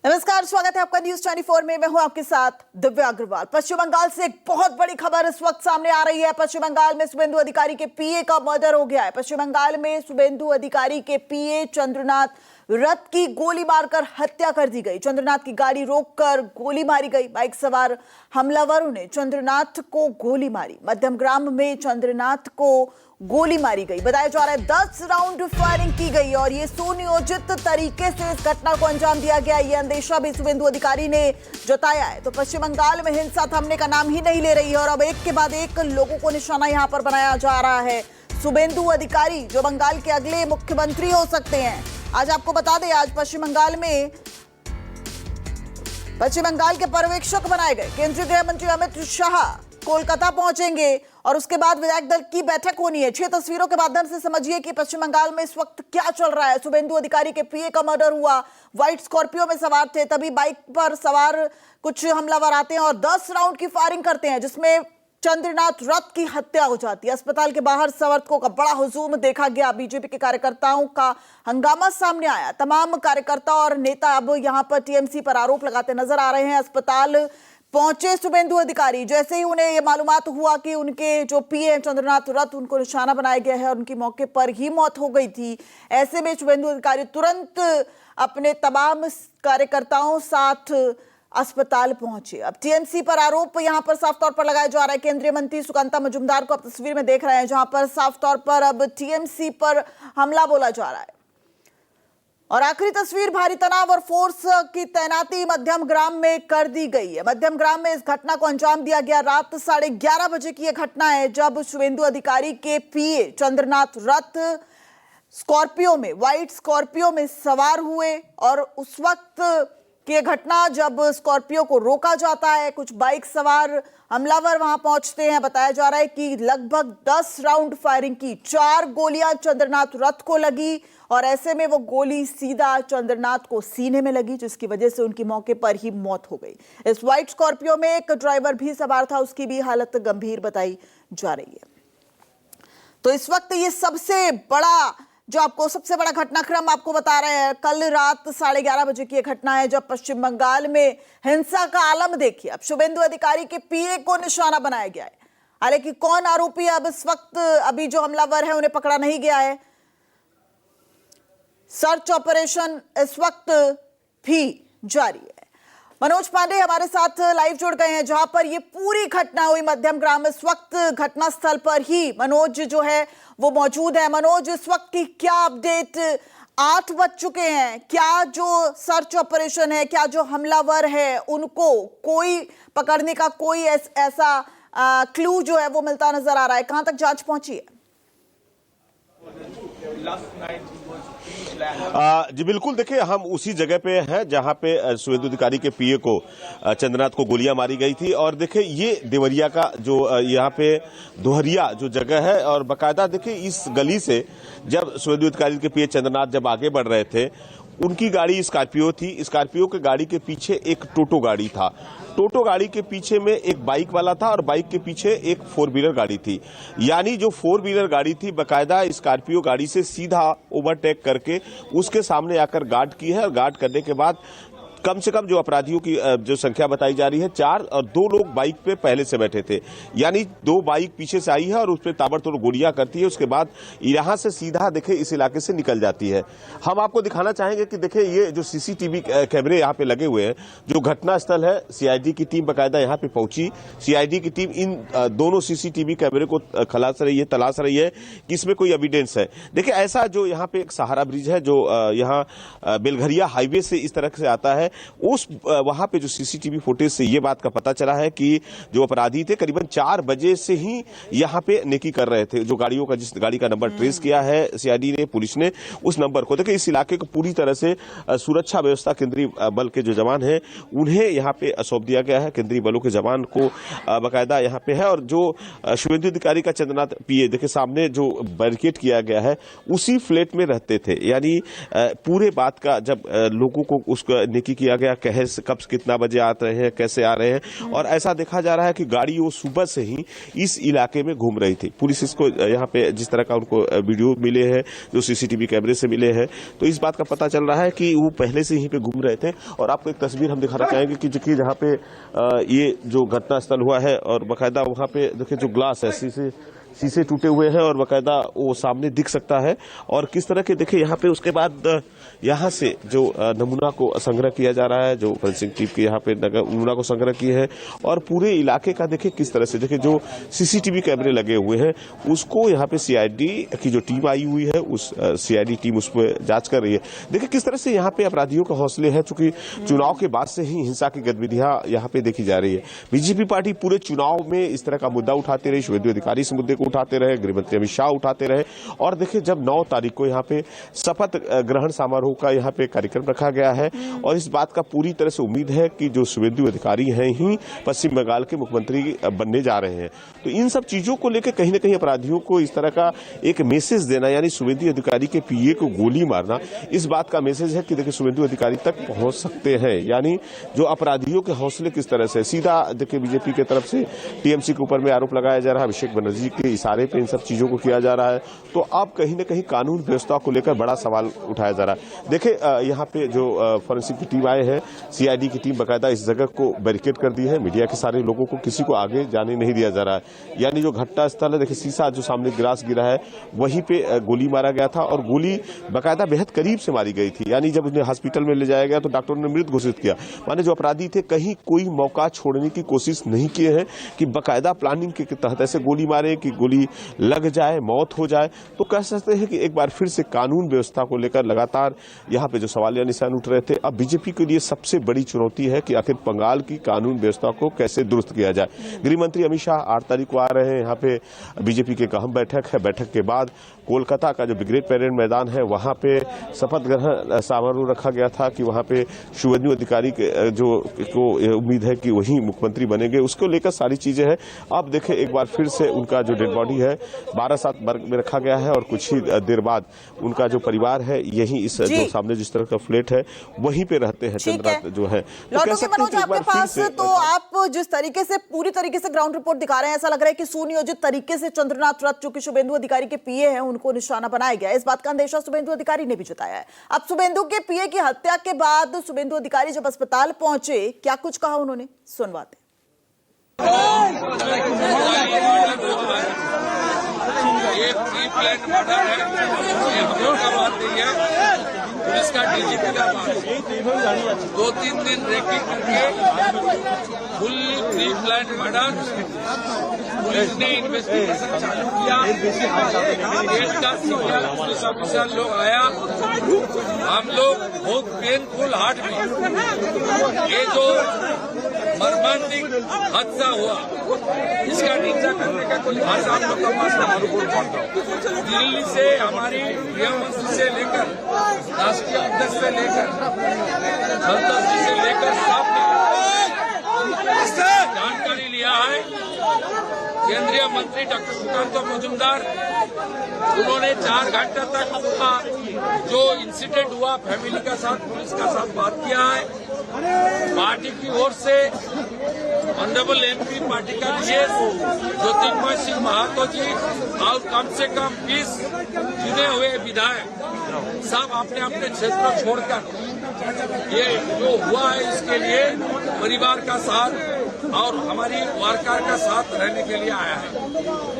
नमस्कार, स्वागत है आपका न्यूज 24 में। मैं हूं आपके साथ दिव्या अग्रवाल। पश्चिम बंगाल से एक बहुत बड़ी खबर इस वक्त सामने आ रही है। पश्चिम बंगाल में शुभेंदु अधिकारी के पीए का मर्डर हो गया है। पश्चिम बंगाल में शुभेंदु अधिकारी के पीए चंद्रनाथ रथ की गोली मारकर हत्या कर दी गई। चंद्रनाथ की गाड़ी रोककर गोली मारी गई। बाइक सवार हमलावरों ने चंद्रनाथ को गोली मारी। मध्यमग्राम में चंद्रनाथ को गोली मारी गई। बताया जा रहा है 10 राउंड फायरिंग की गई और ये सुनियोजित तरीके से इस घटना को अंजाम दिया गया। ये अंदेशा भी शुभेंदु अधिकारी ने जताया है। तो पश्चिम बंगाल में हिंसा थमने का नाम ही नहीं ले रही है और अब एक के बाद एक लोगों को निशाना यहां पर बनाया जा रहा है। शुभेंदु अधिकारी जो बंगाल के अगले मुख्यमंत्री हो सकते हैं। आज आपको बता दें, आज पश्चिम बंगाल के पर्यवेक्षक बनाए गए केंद्रीय गृह मंत्री अमित शाह कोलकाता पहुंचेंगे और उसके बाद विधायक दल की बैठक होनी है। 6 तस्वीरों के माध्यम से समझिए कि पश्चिम बंगाल में इस वक्त क्या चल रहा है। शुभेंदु अधिकारी के पीए का मर्डर हुआ। व्हाइट स्कॉर्पियो में सवार थे, तभी बाइक पर सवार कुछ हमलावर आते हैं और 10 राउंड की फायरिंग करते हैं, जिसमें चंद्रनाथ रथ की हत्या हो जाती है। अस्पताल के बाहर समर्थकों का बड़ा हुजूम देखा गया। बीजेपी के कार्यकर्ताओं का हंगामा सामने आया। तमाम कार्यकर्ता और नेता अब यहां पर टीएमसी पर आरोप लगाते नजर आ रहे हैं। अस्पताल पहुंचे शुभेंदु अधिकारी, जैसे ही उन्हें यह मालूमात हुआ कि उनके जो पीए चंद्रनाथ रथ उनको निशाना बनाया गया है और उनकी मौके पर ही मौत हो गई थी। ऐसे में शुभेंदु अधिकारी तुरंत अपने तमाम कार्यकर्ताओं साथ अस्पताल पहुंचे। अब टीएमसी पर आरोप यहां पर साफ तौर पर लगाया जा रहा है। केंद्रीय मंत्री सुकांता मजूमदार को आप तस्वीर में देख रहे हैं, जहां पर साफ तौर पर अब टीएमसी पर हमला बोला जा रहा है। और आखिरी तस्वीर, भारी तनाव और फोर्स की तैनाती मध्यमग्राम में कर दी गई है। मध्यमग्राम में इस घटना को अंजाम दिया गया। रात 11:30 बजे की यह घटना है, जब शुभेंदु अधिकारी के पीए चंद्रनाथ रथ स्कॉर्पियो में, व्हाइट स्कॉर्पियो में सवार हुए और उस वक्त की घटना जब स्कॉर्पियो को रोका जाता है। कुछ बाइक सवार हमलावर वहां पहुंचते हैं। बताया जा रहा है कि लगभग 10 राउंड फायरिंग की। 4 गोलियां चंद्रनाथ रथ को लगी और ऐसे में वो गोली सीधा चंद्रनाथ को सीने में लगी, जिसकी वजह से उनकी मौके पर ही मौत हो गई। इस व्हाइट स्कॉर्पियो में एक ड्राइवर भी सवार था, उसकी भी हालत गंभीर बताई जा रही है। तो इस वक्त ये सबसे बड़ा घटनाक्रम आपको बता रहे हैं। कल रात 11:30 बजे की घटना है, जब पश्चिम बंगाल में हिंसा का आलम देखिए। अब शुभेंदु अधिकारी के पीए को निशाना बनाया गया है। हालांकि कौन आरोपी है अब इस वक्त, अभी जो हमलावर है उन्हें पकड़ा नहीं गया है। सर्च ऑपरेशन इस वक्त भी जारी है। मनोज पांडे हमारे साथ लाइव जुड़ गए हैं, जहां पर ये पूरी घटना हुई मध्यमग्राम। इस वक्त घटनास्थल पर ही मनोज जो है वो मौजूद है। मनोज, इस वक्त की क्या अपडेट? 8 बज चुके हैं। क्या जो सर्च ऑपरेशन है, क्या जो हमलावर है उनको कोई पकड़ने का कोई ऐसा क्लू जो है वो मिलता नजर आ रहा है? कहां तक जांच पहुंची है? जी बिल्कुल, देखिए हम उसी जगह पे हैं जहां पे शुभेंदु अधिकारी के पीए को चंद्रनाथ को गोलियां मारी गई थी। और देखिए ये देवरिया का जो यहाँ पे दोहरिया जो जगह है, और बाकायदा देखिए इस गली से जब शुभेंदु अधिकारी के पीए चंद्रनाथ जब आगे बढ़ रहे थे, उनकी गाड़ी स्कॉर्पियो थी। स्कॉर्पियो के गाड़ी के पीछे एक टोटो गाड़ी था। टोटो गाड़ी के पीछे में एक बाइक वाला था और बाइक के पीछे एक 4 व्हीलर गाड़ी थी। यानी जो 4 व्हीलर गाड़ी थी बकायदा स्कॉर्पियो गाड़ी से सीधा ओवरटेक करके उसके सामने आकर गार्ड की है। और गार्ड करने के बाद कम से कम जो अपराधियों की जो संख्या बताई जा रही है 4, और 2 लोग बाइक पे पहले से बैठे थे। यानी 2 बाइक पीछे से आई है और उस पर ताबड़तोड़ गोलियां करती है। उसके बाद यहां से सीधा देखे इस इलाके से निकल जाती है। हम आपको दिखाना चाहेंगे कि देखिए ये जो सीसीटीवी कैमरे यहाँ पे लगे हुए हैं, जो घटनास्थल है, सीआईडी की टीम बकायदा यहाँ पे पहुंची। सीआईडी की टीम इन दोनों सीसीटीवी कैमरे को तलाश रही है कि इसमें कोई एविडेंस है। देखिए ऐसा जो यहाँ पे एक सहारा ब्रिज है, जो यहाँ बेलघरिया हाईवे से इस तरह से आता है, उस वहां पे जो सीसीटीवी फुटेज से ये बात का पता चला है कि जो अपराधी थे करीबन 4 बजे से ही यहाँ पे नेकी कर रहे थे। जो गाड़ियों का, जिस गाड़ी का नंबर ट्रेस किया है सीआईडी ने, पुलिस ने, उस नंबर को देखिए इस इलाके को पूरी तरह से सुरक्षा व्यवस्था केंद्रीय बल के जो जवान हैं उन्हें यहाँ पे सौंप दिया गया है। केंद्रीय बलों के जवान को बाकायदा यहाँ पे है। और जो शुभेंदु अधिकारी का चंद्रनाथ पीए देखिए सामने जो बैरिकेड किया गया है उसी फ्लैट में रहते थे। यानी पूरे बात का जब लोगों को उसका नेकी किया गया, कब कितना बजे आ रहे हैं, कैसे आ रहे हैं। और ऐसा देखा जा रहा है कि गाड़ी वो सुबह से ही इस इलाके में घूम रही थी। पुलिस इसको यहाँ पे जिस तरह का उनको वीडियो मिले हैं, जो सीसीटीवी कैमरे से मिले हैं, तो इस बात का पता चल रहा है कि वो पहले से यहीं पे घूम रहे थे। और आपको एक तस्वीर हम दिखाना चाहेंगे कि जहाँ पे ये जो घटनास्थल हुआ है और बाकायदा वहाँ पे देखिए जो ग्लास है, शीशे टूटे हुए हैं और बाकायदा वो सामने दिख सकता है। और किस तरह के देखिए यहाँ पे उसके बाद यहाँ से जो नमूना को संग्रह किया जा रहा है, जो फोरेंसिक टीम के यहाँ पे नमूना को संग्रह किए हैं। और पूरे इलाके का देखिए किस तरह से, देखिए जो सीसीटीवी कैमरे लगे हुए हैं उसको यहाँ पे सीआईडी की जो टीम आई हुई है, उस सीआईडी टीम उस पर जांच कर रही है। देखिए किस तरह से यहाँ पे अपराधियों के हौसले हैं, चूंकि चुनाव के बाद से ही हिंसा की गतिविधियां यहाँ पे देखी जा रही है। बीजेपी पार्टी पूरे चुनाव में इस तरह का मुद्दा उठाते रही, शुभेंदु अधिकारी इस मुद्दे को उठाते रहे, गृहमंत्री अमित शाह उठाते रहे। और देखिए जब 9 तारीख को यहाँ पे शपथ ग्रहण समारोह का यहाँ पे कार्यक्रम रखा गया है और इस बात का पूरी तरह से उम्मीद है कि जो शुभेंदु अधिकारी हैं ही पश्चिम बंगाल के मुख्यमंत्री बनने जा रहे हैं। तो इन सब चीजों को लेकर कहीं ना कहीं अपराधियों को इस तरह का एक मैसेज देना, यानी शुभेंदु अधिकारी के पीए को गोली मारना, इस बात का मैसेज है कि देखिए शुभेंदु अधिकारी तक पहुंच सकते हैं। यानी जो अपराधियों के हौसले किस तरह से, सीधा देखिए बीजेपी की तरफ से टीएमसी के ऊपर में आरोप लगाया जा रहा है, अभिषेक बनर्जी के इशारे पे इन सब चीजों को किया जा रहा है। तो अब कहीं न कहीं कानून व्यवस्था को लेकर बड़ा सवाल उठाया जा रहा है। देखिए यहाँ पे जो फोरेंसिक की टीम आए हैं, सीआईडी की टीम बाकायदा इस जगह को बैरिकेड कर दी है। मीडिया के सारे लोगों को किसी को आगे जाने नहीं दिया जा रहा है। यानी जो घटना स्थल है, देखिए शीशा जो सामने गिलास गिरा है वहीं पे गोली मारा गया था और गोली बाकायदा बेहद करीब से मारी गई थी। यानी जब उन्हें हॉस्पिटल में ले जाया गया तो डॉक्टरों ने मृत घोषित किया। माने जो अपराधी थे कहीं कोई मौका छोड़ने की कोशिश नहीं किए हैं कि बाकायदा प्लानिंग के तहत ऐसे गोली मारे कि गोली लग जाए, मौत हो जाए। तो कह सकते हैं कि एक बार फिर से कानून व्यवस्था को लेकर लगातार यहाँ पे जो सवालिया निशान उठ रहे थे, अब बीजेपी के लिए सबसे बड़ी चुनौती है कि आखिर बंगाल की कानून व्यवस्था को कैसे दुरुस्त किया जाए। गृह मंत्री अमित शाह 8 तारीख को आ रहे हैं। यहाँ पे बीजेपी की एक अहम बैठक है। बैठक के बाद कोलकाता का जो ब्रिगेड परेड मैदान है वहां पे शपथ ग्रहण समारोह रखा गया था कि वहां पे शुभेंदु अधिकारी के जो को उम्मीद है कि वही मुख्यमंत्री बनेंगे, उसको लेकर सारी चीजें हैं। अब देखें एक बार फिर से उनका जो डेड बॉडी है 12/7 वर्ग में रखा गया है और कुछ ही देर बाद उनका जो परिवार है यही इस जो सामने जिस तरह का फ्लैट है वहीं पे रहते हैं। चंद्रात जो है लौटोगे मनोज आपके पास, तो आप जिस तरीके से पूरी तरीके से ग्राउंड रिपोर्ट दिखा रहे हैं, ऐसा लग रहा है कि सुनियोजित तरीके से चंद्रनाथ रथ जो कि शुभेंदु अधिकारी के पीए हैं उनको निशाना बनाया गया। इस बात का अंदेशा शुभेंदु अधिकारी ने भी जताया है। अब शुभेंदु के पीए की हत्या के बाद शुभेंदु अधिकारी जब अस्पताल पहुंचे, क्या कुछ कहा उन्होंने, सुनवाते। ये प्री प्लान मर्डर है, ये हम लोग का बात नहीं है, पुलिस का डीजीपी का बात। 2-3 दिन रेकी करके fully pre plan murder, police ने इन्वेस्टिगेशन चालू किया। गेट का सीनियर पुलिस ऑफिसर लोग आया, हम लोग बहुत पेनफुल हार्ट में ये जो मर्मांतिक हादसा हुआ इसका निंदा करने का कोई भाषा हम लोग का पास दिल्ली से हमारी गृहमंत्री से लेकर राष्ट्रीय अध्यक्ष से लेकर संसद जी से लेकर सबने जानकारी लिया है। केंद्रीय मंत्री डॉक्टर सुकांत मजूमदार, उन्होंने 4 घंटे तक जो इंसिडेंट हुआ फैमिली का साथ, पुलिस का साथ बात किया है। पार्टी की ओर से ऑनरेबल एमपी पार्टी का जीएस ज्योतिर्मय सिंह महातो जी और कम से कम 20 चुने हुए विधायक सब अपने अपने क्षेत्र छोड़कर ये जो हुआ है इसके लिए परिवार का साथ और हमारी वार्कर का साथ रहने के लिए आया है।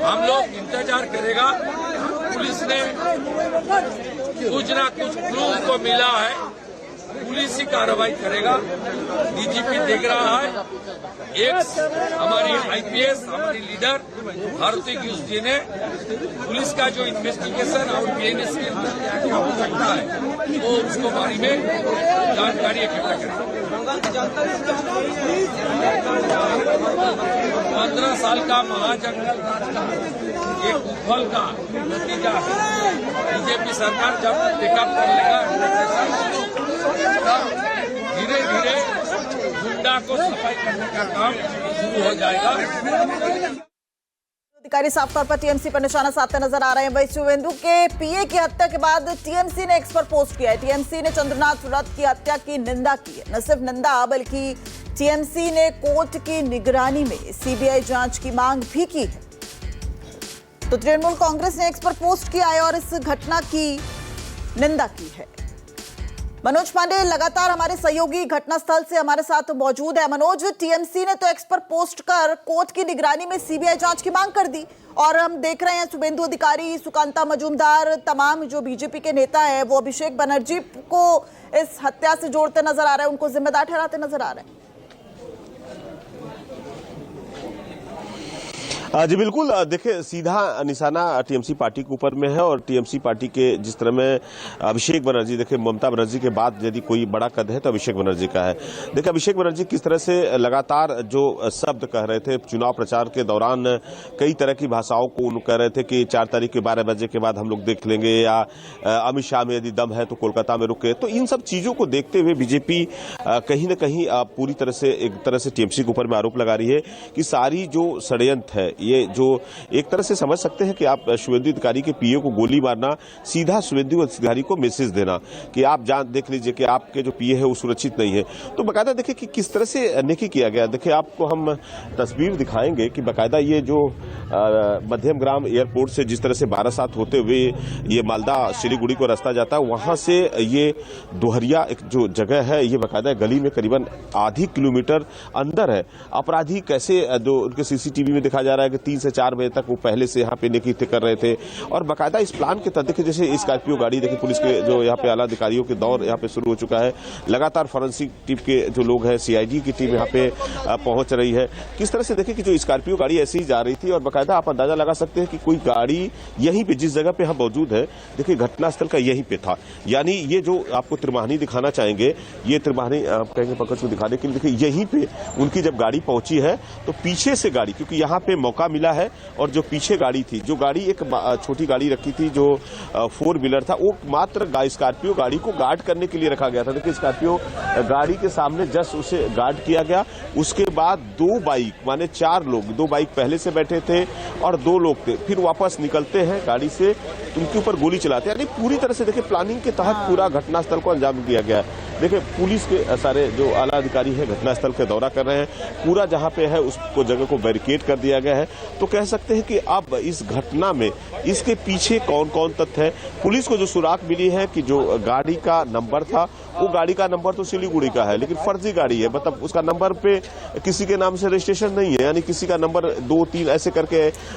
हम लोग इंतजार करेगा, पुलिस ने कुछ ना कुछ क्लू को मिला है, पुलिस ही कार्रवाई करेगा। डीजीपी देख रहा है, एक हमारी आईपीएस हमारी लीडर भारती घोष जी ने पुलिस का जो इन्वेस्टिगेशन और बीएनएस के अंदर क्या क्या हो सकता है वो उसको बारे में जानकारी इकट्ठा करें। 15 साल का महाजंगल राज का एक कुफल का नतीजा है। बीजेपी सरकार जब पिकअप कर लेगा धीरे धीरे गुंडा को सफाई करने का काम शुरू हो जाएगा। अधिकारी साफ तौर पर टीएमसी पर निशाना साधते नजर आ रहे हैं। वही शुभेंदु के पीए की हत्या के बाद टीएमसी ने एक्स पर पोस्ट किया है। टीएमसी ने चंद्रनाथ रथ की हत्या की निंदा की है। न सिर्फ निंदा बल्कि टीएमसी ने कोर्ट की निगरानी में सीबीआई जांच की मांग भी की है। तो तृणमूल कांग्रेस ने एक्स पर पोस्ट किया है और इस घटना की निंदा की है। मनोज पांडे लगातार हमारे सहयोगी घटनास्थल से हमारे साथ मौजूद है। मनोज, टीएमसी ने तो एक्स पर पोस्ट कर कोर्ट की निगरानी में सीबीआई जांच की मांग कर दी और हम देख रहे हैं शुभेंदु अधिकारी, सुकांता मजूमदार, तमाम जो बीजेपी के नेता है वो अभिषेक बनर्जी को इस हत्या से जोड़ते नजर आ रहे हैं, उनको जिम्मेदार ठहराते नजर आ रहे हैं। जी बिल्कुल, देखिए सीधा निशाना टीएमसी पार्टी के ऊपर में है और टीएमसी पार्टी के जिस तरह में अभिषेक बनर्जी, देखिए ममता बनर्जी के बाद यदि कोई बड़ा कद है तो अभिषेक बनर्जी का है। देखिए अभिषेक बनर्जी किस तरह से लगातार जो शब्द कह रहे थे चुनाव प्रचार के दौरान, कई तरह की भाषाओं को उन्होंने कह रहे थे कि 4 तारीख के 12 बजे के बाद हम लोग देख लेंगे, या अमित शाह में यदि दम है तो कोलकाता में रुके। तो इन सब चीजों को देखते हुए बीजेपी कहीं न कहीं पूरी तरह से एक तरह से टीएमसी के ऊपर में आरोप लगा रही है कि सारी जो षड्यंत्र है, ये जो एक तरह से समझ सकते हैं कि आप शुभेंदु अधिकारी के पीए को गोली मारना, सीधा शुभेंदु अधिकारी को मैसेज देना कि आप जान देख लीजिए कि आपके जो पीए है वो सुरक्षित नहीं है। तो बकायदा देखिए कि किस तरह से नेकी किया गया। देखिए आपको हम तस्वीर दिखाएंगे कि बकायदा ये जो मध्यम ग्राम एयरपोर्ट से जिस तरह से बारासात होते हुए ये मालदा सिलीगुड़ी को रास्ता जाता है, वहां से ये दोहरिया एक जो जगह है, ये बकायदा गली में करीबन आधी किलोमीटर अंदर है। अपराधी कैसे जो उनके सीसीटीवी में दिखा जा रहा है कि 3 से 4 बजे तक वो पहले से यहाँ पे नेकी कर रहे थे और बकायदा इस प्लान के तहत देखिए जैसे स्कॉर्पियो गाड़ी, देखिए पुलिस के जो यहाँ पे आला अधिकारियों के दौर यहाँ पे शुरू हो चुका है। लगातार फॉरेंसिक टीम के जो लोग हैं, सीआईडी की टीम यहाँ पे पहुंच रही है। किस तरह से देखिए कि जो स्कॉर्पियो गाड़ी ऐसे ही जा रही थी और बकायदा आप अंदाजा लगा सकते हैं कि कोई गाड़ी यहीं पे जिस जगह पे हम मौजूद है, देखिए घटनास्थल का यहीं पे था। यानी ये जो आपको त्रिमानी दिखाना चाहेंगे, ये त्रिमानी आप कहेंगे पकड़ को दिखाने के लिए, देखिए यहीं पे उनकी जब गाड़ी पहुंची है तो पीछे से गाड़ी, क्योंकि यहाँ पे मौका मिला है और जो पीछे गाड़ी थी, जो गाड़ी एक छोटी गाड़ी रखी थी जो 4 व्हीलर था, वो मात्र स्कॉर्पियो गाड़ी को गार्ड करने के लिए रखा गया था। देखिए स्कॉर्पियो गाड़ी के सामने जस्ट उसे गार्ड किया गया। उसके बाद 2 बाइक माने 4 लोग, 2 बाइक पहले से बैठे थे और 2 लोग थे, फिर वापस निकलते हैं गाड़ी से, उनके ऊपर गोली चलाते हैं। यानी पूरी तरह से देखिए प्लानिंग के तहत पूरा घटनास्थल को अंजाम दिया गया है। देखिए पुलिस के सारे जो आला अधिकारी हैं घटनास्थल का दौरा कर रहे हैं, पूरा जहां पे है उसको जगह को बैरिकेड कर दिया गया है। तो कह सकते हैं कि अब इस घटना में इसके पीछे कौन कौन तथ्य है। पुलिस को जो सुराग मिली है कि जो गाड़ी का नंबर था, वो गाड़ी का नंबर तो सिलीगुड़ी का है, लेकिन फर्जी गाड़ी है, मतलब उसका नंबर पे किसी के नाम से रजिस्ट्रेशन नहीं है, यानी किसी का नंबर 2-3 ऐसे करके